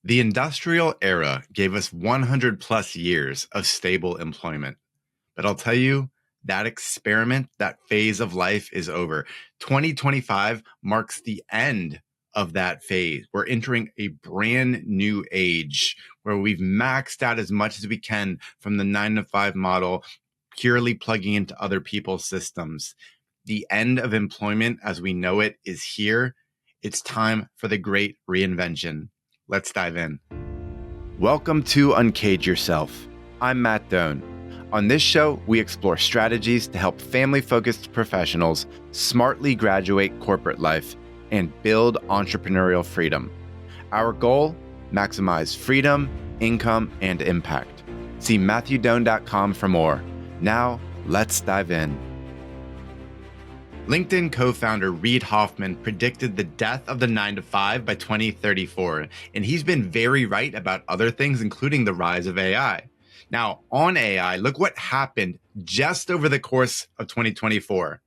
The industrial era gave us 100 plus years of stable employment. But I'll tell you, that experiment, that phase of life is over. 2025 marks the end of that phase. We're entering a brand new age where we've maxed out as much as we can from the 9 to 5 model, purely plugging into other people's systems. The end of employment as we know it is here. It's time for the great reinvention. Let's dive in. Welcome to Uncaged Yourself. I'm Matt Doan. On this show, we explore strategies to help family-focused professionals smartly graduate corporate life and build entrepreneurial freedom. Our goal? Maximize freedom, income, and impact. See MatthewDoan.com for more. Now, let's dive in. LinkedIn co-founder Reid Hoffman predicted the death of the 9 to 5 by 2034, and he's been very right about other things, including the rise of AI. Now, on AI, look what happened just over the course of 2024.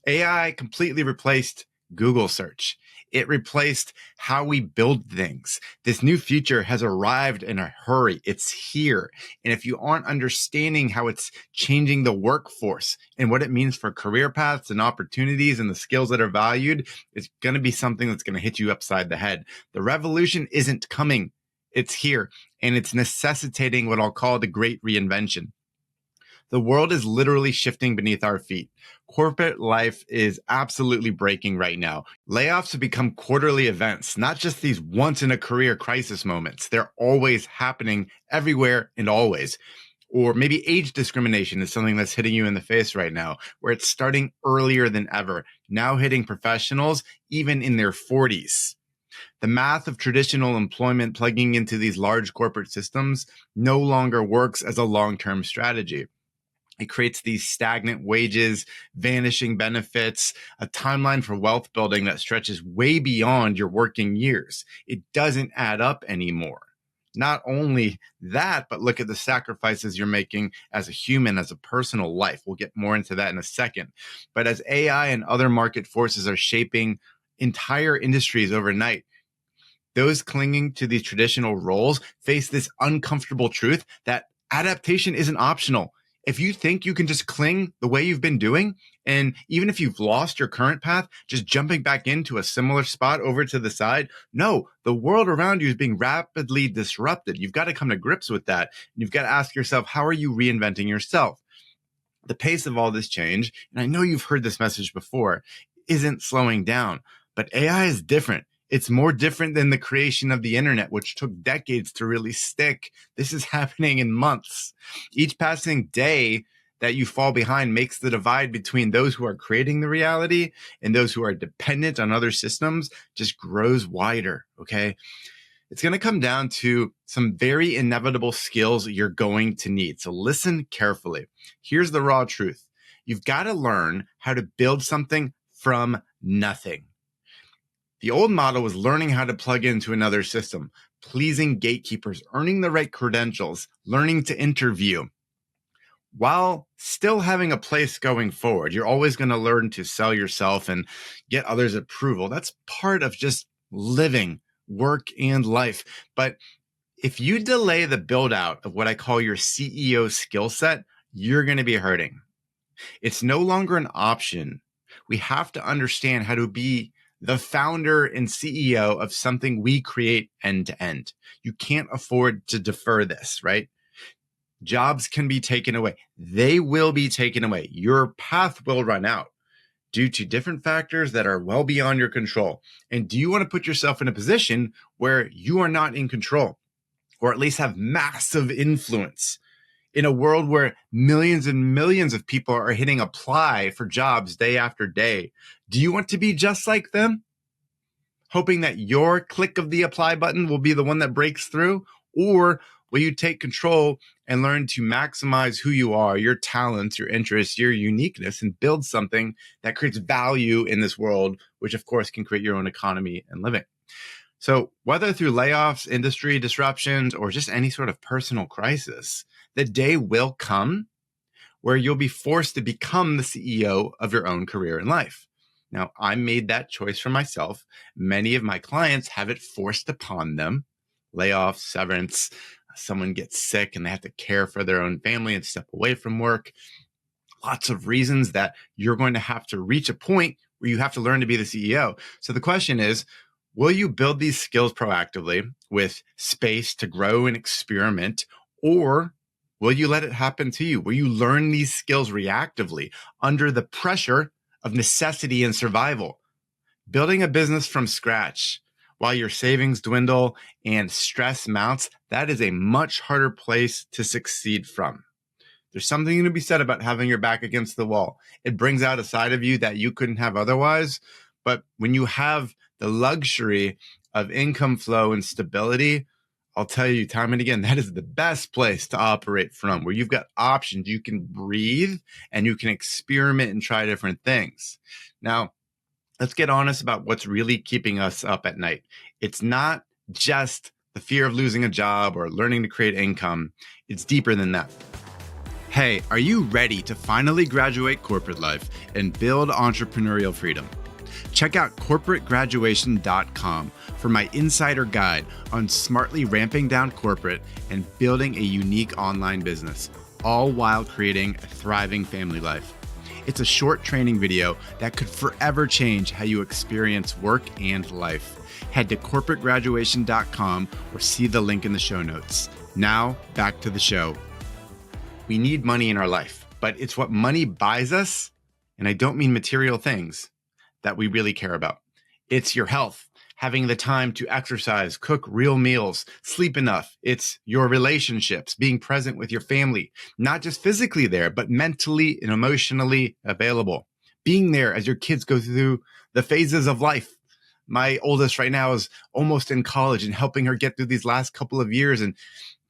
AI completely replaced Google search. It replaced how we build things. This new future has arrived in a hurry. It's here. And if you aren't understanding how it's changing the workforce and what it means for career paths and opportunities and the skills that are valued, it's going to be something that's going to hit you upside the head. The revolution isn't coming. It's here, and it's necessitating what I'll call the great reinvention. The world is literally shifting beneath our feet. Corporate life is absolutely breaking right now. Layoffs have become quarterly events, not just these once-in-a-career crisis moments. They're always happening everywhere and always. Or maybe age discrimination is something that's hitting you in the face right now, where it's starting earlier than ever, now hitting professionals even in their 40s. The math of traditional employment plugging into these large corporate systems no longer works as a long-term strategy. It creates these stagnant wages, vanishing benefits, a timeline for wealth building that stretches way beyond your working years. It doesn't add up anymore. Not only that, but look at the sacrifices you're making as a human, as a personal life. We'll get more into that in a second. But as AI and other market forces are shaping entire industries overnight, those clinging to these traditional roles face this uncomfortable truth that adaptation isn't optional. If you think you can just cling the way you've been doing, and even if you've lost your current path, just jumping back into a similar spot over to the side, no, the world around you is being rapidly disrupted. You've got to come to grips with that. You've got to ask yourself, how are you reinventing yourself? The pace of all this change, and I know you've heard this message before, isn't slowing down, but AI is different. It's more different than the creation of the internet, which took decades to really stick. This is happening in months. Each passing day that you fall behind makes the divide between those who are creating the reality and those who are dependent on other systems just grows wider, okay? It's going to come down to some very inevitable skills you're going to need. So listen carefully. Here's the raw truth. You've got to learn how to build something from nothing. The old model was learning how to plug into another system, pleasing gatekeepers, earning the right credentials, learning to interview. While still having a place going forward, you're always going to learn to sell yourself and get others' approval. That's part of just living, work, and life. But if you delay the build out of what I call your CEO skill set, you're going to be hurting. It's no longer an option. We have to understand how to be the founder and CEO of something we create end to end. You can't afford to defer this, right? Jobs can be taken away. They will be taken away. Your path will run out due to different factors that are well beyond your control. And do you want to put yourself in a position where you are not in control, or at least have massive influence in a world where millions and millions of people are hitting apply for jobs day after day? Do you want to be just like them, hoping that your click of the apply button will be the one that breaks through? Or will you take control and learn to maximize who you are, your talents, your interests, your uniqueness, and build something that creates value in this world, which of course can create your own economy and living? So whether through layoffs, industry disruptions, or just any sort of personal crisis, the day will come where you'll be forced to become the CEO of your own career and life. Now, I made that choice for myself. Many of my clients have it forced upon them. layoff, severance, someone gets sick and they have to care for their own family and step away from work. Lots of reasons that you're going to have to reach a point where you have to learn to be the CEO. So the question is, will you build these skills proactively with space to grow and experiment, or will you let it happen to you? Will you learn these skills reactively under the pressure of necessity and survival? Building a business from scratch while your savings dwindle and stress mounts, that is a much harder place to succeed from. There's something to be said about having your back against the wall. It brings out a side of you that you couldn't have otherwise. But when you have the luxury of income flow and stability, I'll tell you time and again, that is the best place to operate from, where you've got options. You can breathe and you can experiment and try different things. Now, let's get honest about what's really keeping us up at night. It's not just the fear of losing a job or learning to create income. It's deeper than that. Hey, are you ready to finally graduate corporate life and build entrepreneurial freedom? Check out corporategraduation.com for my insider guide on smartly ramping down corporate and building a unique online business, all while creating a thriving family life. It's a short training video that could forever change how you experience work and life. Head to corporategraduation.com or see the link in the show notes. Now, back to the show. We need money in our life, but it's what money buys us, and I don't mean material things, that we really care about. It's your health, having the time to exercise, cook real meals, sleep enough. It's your relationships, being present with your family, not just physically there, but mentally and emotionally available. Being there as your kids go through the phases of life. My oldest right now is almost in college, and helping her get through these last couple of years and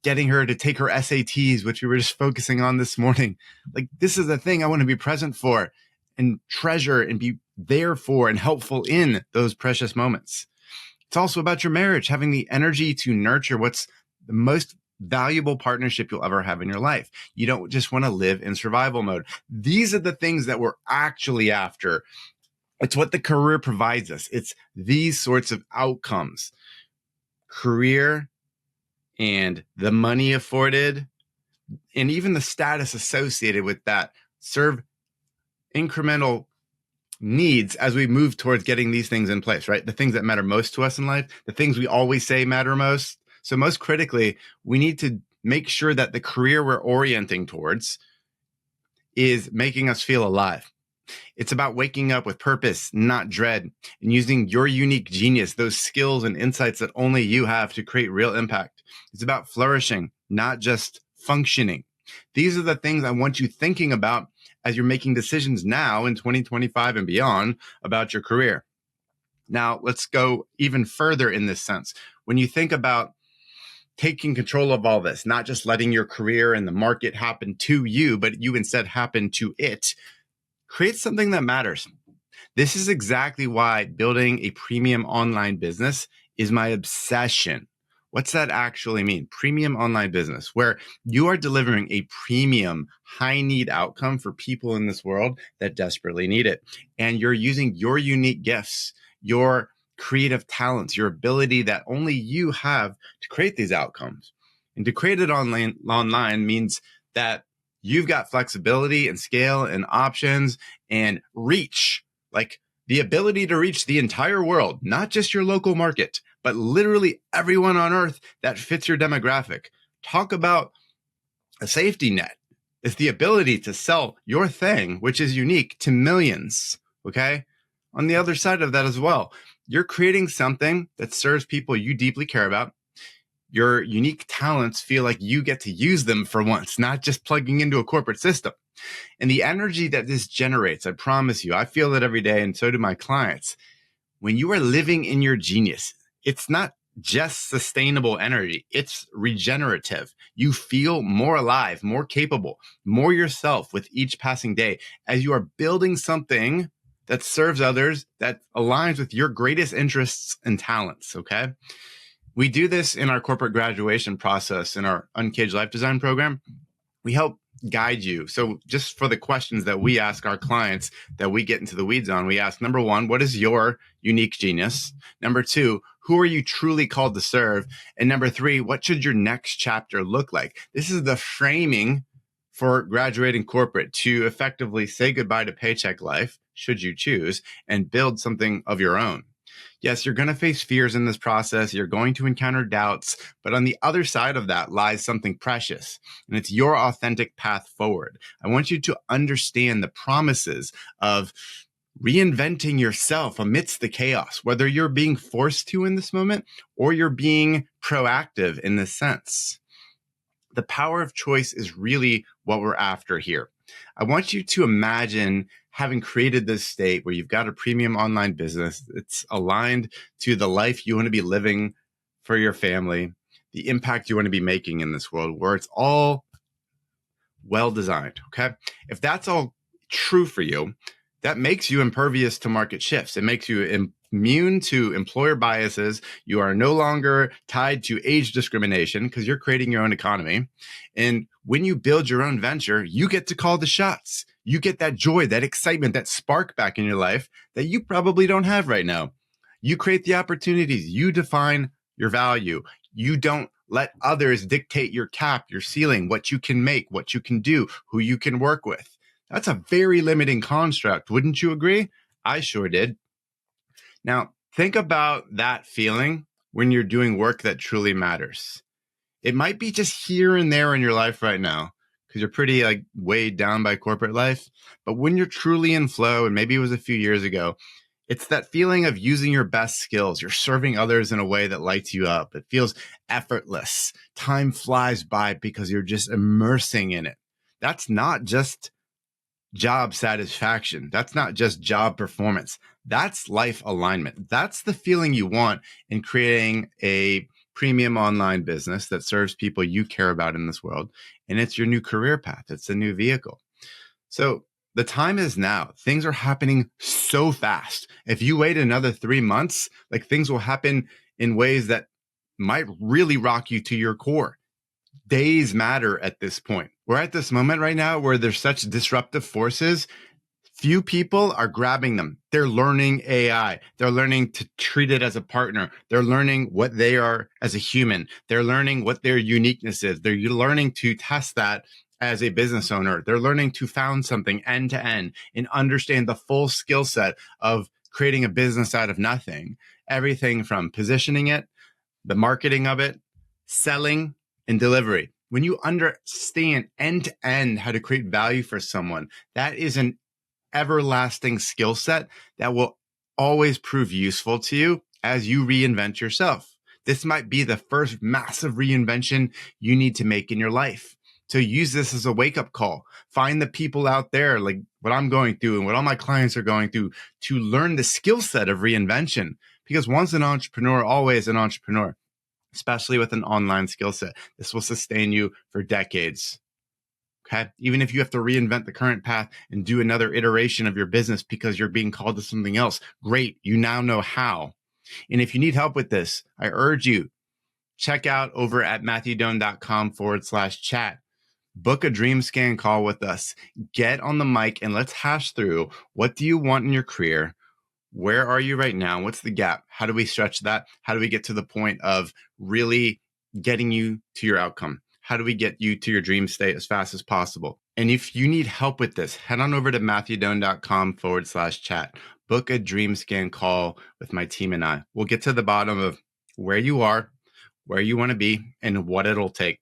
getting her to take her SATs, which we were just focusing on this morning. Like, this is the thing I want to be present for and treasure and be there for and helpful in those precious moments. It's also about your marriage, having the energy to nurture what's the most valuable partnership you'll ever have in your life. You don't just want to live in survival mode. These are the things that we're actually after. It's what the career provides us. It's these sorts of outcomes. Career and the money afforded, and even the status associated with that, serve incremental needs as we move towards getting these things in place, right? The things that matter most to us in life, the things we always say matter most. So most critically, we need to make sure that the career we're orienting towards is making us feel alive. It's about waking up with purpose, not dread, and using your unique genius, those skills and insights that only you have to create real impact. It's about flourishing, not just functioning. These are the things I want you thinking about as you're making decisions now in 2025 and beyond about your career. Now, let's go even further in this sense. When you think about taking control of all this, not just letting your career and the market happen to you, but you instead happen to it, create something that matters. This is exactly why building a premium online business is my obsession. What's that actually mean? Premium online business, where you are delivering a premium, high need outcome for people in this world that desperately need it. And you're using your unique gifts, your creative talents, your ability that only you have to create these outcomes. And to create it online means that you've got flexibility and scale and options and reach, like the ability to reach the entire world, not just your local market, but literally everyone on earth that fits your demographic. Talk about a safety net. It's the ability to sell your thing, which is unique, to millions, okay? On the other side of that as well, you're creating something that serves people you deeply care about. Your unique talents feel like you get to use them for once, not just plugging into a corporate system. And the energy that this generates, I promise you, I feel it every day, and so do my clients. When you are living in your genius, it's not just sustainable energy, it's regenerative. You feel more alive, more capable, more yourself with each passing day as you are building something that serves others, that aligns with your greatest interests and talents, okay? We do this in our corporate graduation process in our Uncaged Life Design program. We help guide you. So just for the questions that we ask our clients that we get into the weeds on, we ask, number one, what is your unique genius? Number two, Who are you truly called to serve? And number three, what should your next chapter look like? This is the framing for graduating corporate to effectively say goodbye to paycheck life, should you choose, and build something of your own. Yes, you're going to face fears in this process. You're going to encounter doubts, but on the other side of that lies something precious, and it's your authentic path forward. I want you to understand the promises of reinventing yourself amidst the chaos, whether you're being forced to in this moment or you're being proactive in this sense. The power of choice is really what we're after here. I want you to imagine having created this state where you've got a premium online business. It's aligned to the life you want to be living for your family, the impact you want to be making in this world, where it's all well designed. Okay. If that's all true for you, that makes you impervious to market shifts. It makes you immune to employer biases. You are no longer tied to age discrimination because you're creating your own economy. And when you build your own venture, you get to call the shots. You get that joy, that excitement, that spark back in your life that you probably don't have right now. You create the opportunities. You define your value. You don't let others dictate your cap, your ceiling, what you can make, what you can do, who you can work with. That's a very limiting construct. Wouldn't you agree? I sure did. Now, think about that feeling when you're doing work that truly matters. It might be just here and there in your life right now because you're pretty weighed down by corporate life. But when you're truly in flow, and maybe it was a few years ago, it's that feeling of using your best skills. You're serving others in a way that lights you up. It feels effortless. Time flies by because you're just immersing in it. That's not just job satisfaction. That's not just job performance. That's life alignment. That's the feeling you want in creating a premium online business that serves people you care about in this world. And it's your new career path. It's a new vehicle. So the time is now. Things are happening so fast. If you wait another 3 months, things will happen in ways that might really rock you to your core. Days matter at this point. We're at this moment right now where there's such disruptive forces. Few people are grabbing them. They're learning AI. They're learning to treat it as a partner. They're learning what they are as a human. They're learning what their uniqueness is. They're learning to test that as a business owner. They're learning to found something end to end and understand the full skill set of creating a business out of nothing. Everything from positioning it, the marketing of it, selling, and delivery. When you understand end to end how to create value for someone, that is an everlasting skill set that will always prove useful to you as you reinvent yourself. This might be the first massive reinvention you need to make in your life. So use this as a wake-up call. Find the people out there, like what I'm going through and what all my clients are going through, to learn the skill set of reinvention. Because once an entrepreneur, always an entrepreneur, especially with an online skill set. This will sustain you for decades. Okay. Even if you have to reinvent the current path and do another iteration of your business because you're being called to something else, great. You now know how. And if you need help with this, I urge you, check out over at matthewdoan.com/chat. Book a dream scan call with us. Get on the mic and let's hash through, what do you want in your career? Where are you right now? What's the gap? How do we stretch that? How do we get to the point of really getting you to your outcome? How do we get you to your dream state as fast as possible? And if you need help with this, head on over to matthewdoan.com/chat. Book a dream scan call with my team and I. We'll get to the bottom of where you are, where you want to be, and what it'll take.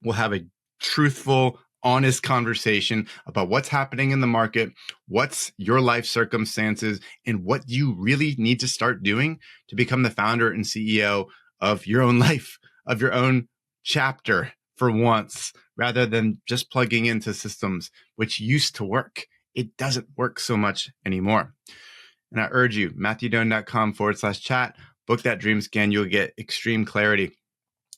We'll have a truthful, honest conversation about what's happening in the market, what's your life circumstances, and what you really need to start doing to become the founder and CEO of your own life, of your own chapter for once, rather than just plugging into systems which used to work. It doesn't work so much anymore. And I urge you, matthewdoan.com/chat, book that dream scan. You'll get extreme clarity.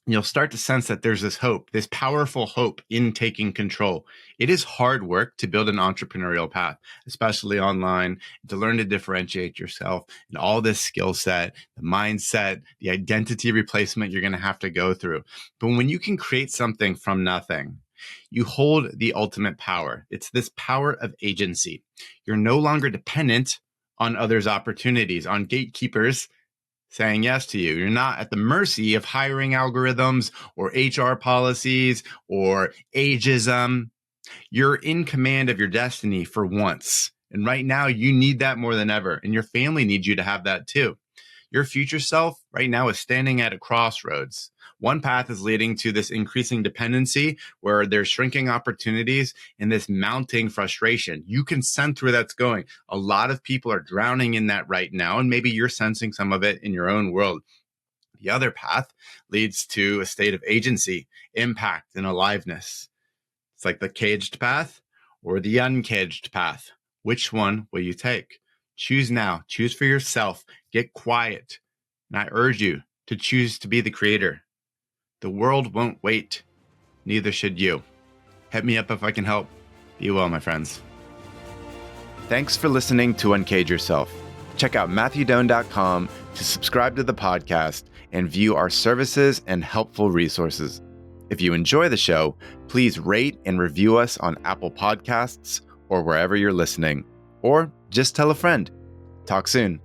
You'll start to sense that there's this hope, this powerful hope in taking control. It is hard work to build an entrepreneurial path, especially online, to learn to differentiate yourself and all this skill set, the mindset, the identity replacement you're going to have to go through. But when you can create something from nothing, you hold the ultimate power. It's this power of agency. You're no longer dependent on others' opportunities, on gatekeepers saying yes to you. You're not at the mercy of hiring algorithms or HR policies or ageism. You're in command of your destiny for once. And right now, you need that more than ever. And your family needs you to have that too. Your future self right now is standing at a crossroads. One path is leading to this increasing dependency where there's shrinking opportunities and this mounting frustration. You can sense where that's going. A lot of people are drowning in that right now, and maybe you're sensing some of it in your own world. The other path leads to a state of agency, impact, and aliveness. It's like the caged path or the uncaged path. Which one will you take? Choose now. Choose for yourself. Get quiet. And I urge you to choose to be the creator. The world won't wait. Neither should you. Hit me up if I can help. Be well, my friends. Thanks for listening to Uncage Yourself. Check out MatthewDoan.com to subscribe to the podcast and view our services and helpful resources. If you enjoy the show, please rate and review us on Apple Podcasts or wherever you're listening, or just tell a friend. Talk soon.